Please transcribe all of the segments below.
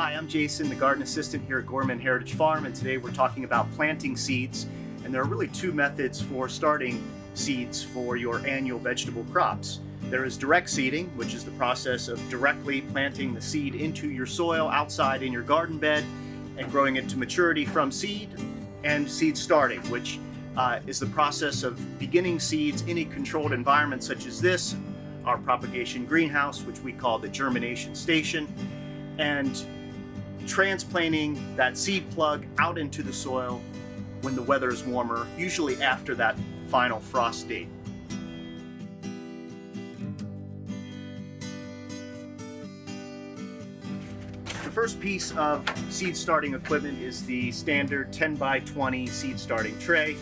Hi, I'm Jason, the garden assistant here at Gorman Heritage Farm, and today we're talking about planting seeds. And there are really two methods for starting seeds for your annual vegetable crops. There is direct seeding, which is the process of directly planting the seed into your soil outside in your garden bed and growing it to maturity from seed, and seed starting, which is the process of beginning seeds in a controlled environment such as this, our propagation greenhouse, which we call the germination station, and transplanting that seed plug out into the soil when the weather is warmer, usually after that final frost date. The first piece of seed starting equipment is the standard 10 by 20 seed starting tray.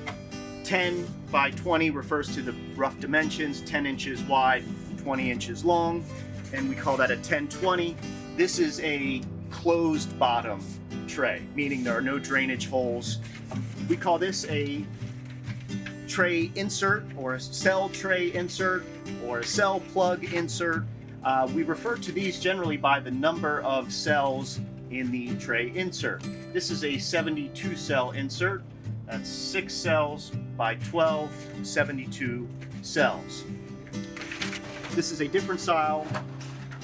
10 by 20 refers to the rough dimensions, 10 inches wide, 20 inches long, and we call that a 10-20. This is a closed bottom tray, meaning there are no drainage holes. We call this a tray insert, or a cell tray insert, or a cell plug insert. We refer to these generally by the number of cells in the tray insert. This is a 72 cell insert. That's 6 cells by 12, 72 cells. This is a different style,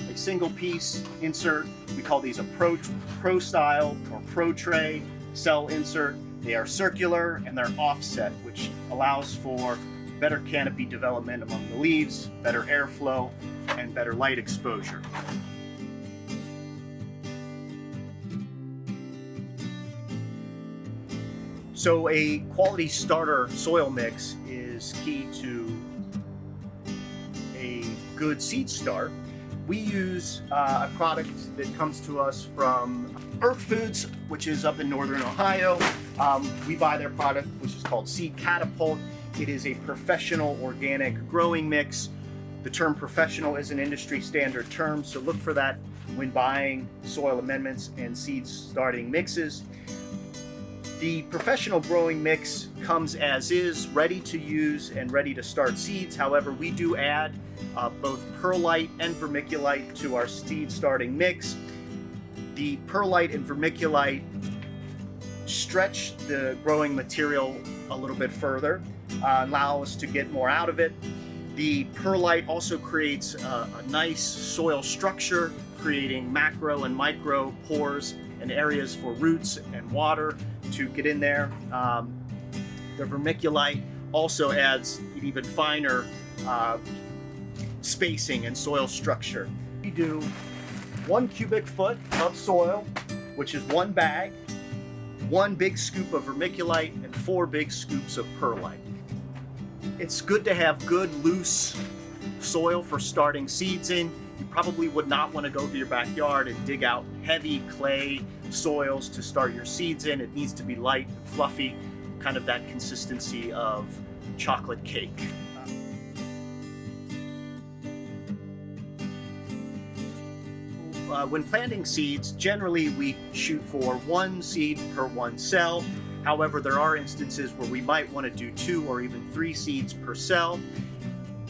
a single piece insert. We call these a pro style or pro tray cell insert. They are circular and they're offset, which allows for better canopy development among the leaves, better airflow, and better light exposure. So a quality starter soil mix is key to a good seed start. We use a product that comes to us from Earth Foods, which is up in northern Ohio. We buy their product, which is called Seed Catapult. It is a professional organic growing mix. The term professional is an industry standard term, so look for that when buying soil amendments and seed starting mixes. The professional growing mix comes as is, ready to use and ready to start seeds. However, we do add both perlite and vermiculite to our seed starting mix. The perlite and vermiculite stretch the growing material a little bit further, allow us to get more out of it. The perlite also creates a nice soil structure, creating macro and micro pores and areas for roots and water to get in there. The vermiculite also adds an even finer spacing and soil structure. We do 1 cubic foot of soil, which is 1 bag, 1 big scoop of vermiculite, and 4 big scoops of perlite. It's good to have good loose soil for starting seeds in. You probably would not want to go to your backyard and dig out heavy clay soils to start your seeds in. It needs to be light and fluffy, kind of that consistency of chocolate cake. When planting seeds, generally we shoot for 1 seed per 1 cell. However, there are instances where we might want to do 2 or even 3 seeds per cell.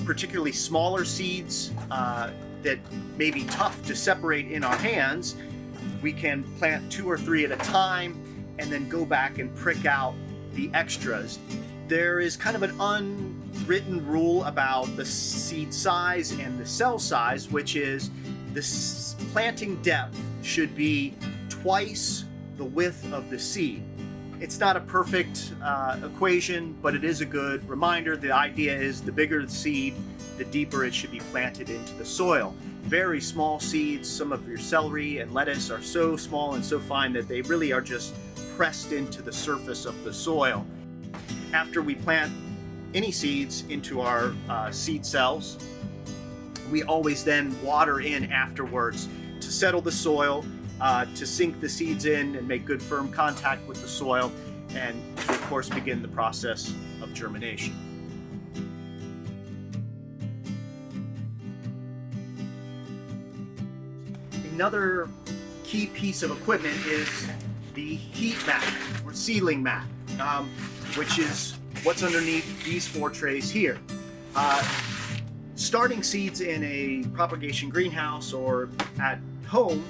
Particularly smaller seeds that may be tough to separate in our hands, we can plant 2 or 3 at a time and then go back and prick out the extras. There is kind of an unwritten rule about the seed size and the cell size, which is the planting depth should be twice the width of the seed. It's not a perfect equation, but it is a good reminder. The idea is the bigger the seed, the deeper it should be planted into the soil. Very small seeds, some of your celery and lettuce are so small and so fine that they really are just pressed into the surface of the soil. After we plant any seeds into our seed cells, we always then water in afterwards to settle the soil, to sink the seeds in and make good firm contact with the soil, and to of course begin the process of germination. Another key piece of equipment is the heat mat or seedling mat, which is what's underneath these 4 trays here. Starting seeds in a propagation greenhouse or at home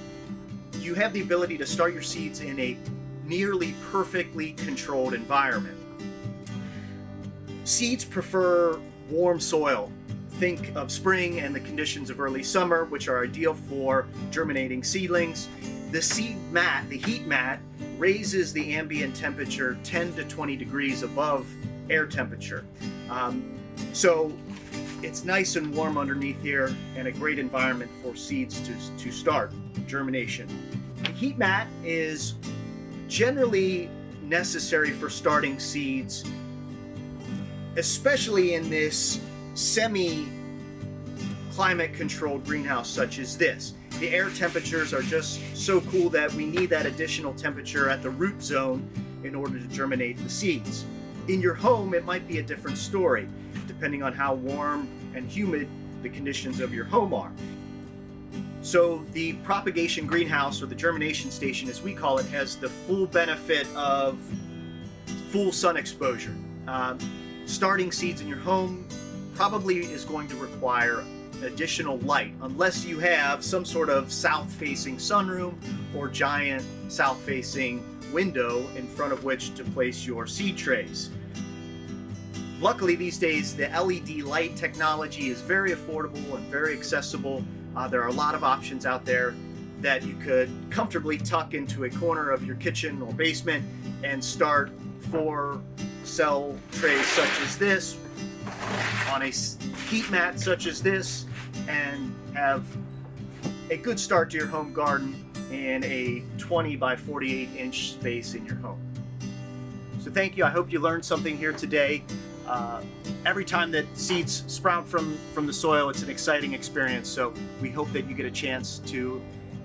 you have the ability to start your seeds in a nearly perfectly controlled environment. Seeds prefer warm soil. Think of spring and the conditions of early summer, which are ideal for germinating seedlings. The seed mat, the heat mat, raises the ambient temperature 10 to 20 degrees above air temperature. So it's nice and warm underneath here and a great environment for seeds to start germination. The heat mat is generally necessary for starting seeds, especially in this semi-climate controlled greenhouse such as this. The air temperatures are just so cool that we need that additional temperature at the root zone in order to germinate the seeds. In your home, it might be a different story, depending on how warm and humid the conditions of your home are. So the propagation greenhouse, or the germination station as we call it, has the full benefit of full sun exposure. Starting seeds in your home probably is going to require additional light, unless you have some sort of south-facing sunroom or giant south-facing window in front of which to place your seed trays. Luckily these days the LED light technology is very affordable and very accessible. There are a lot of options out there that you could comfortably tuck into a corner of your kitchen or basement and start 4 cell trays such as this on a heat mat such as this, and have a good start to your home garden in a 20 by 48 inch space in your home. So thank you. I hope you learned something here today. Every time that seeds sprout from the soil, it's an exciting experience. So we hope that you get a chance to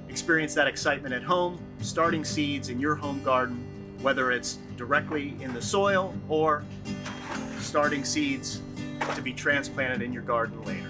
experience that excitement at home, starting seeds in your home garden, whether it's directly in the soil or starting seeds to be transplanted in your garden later.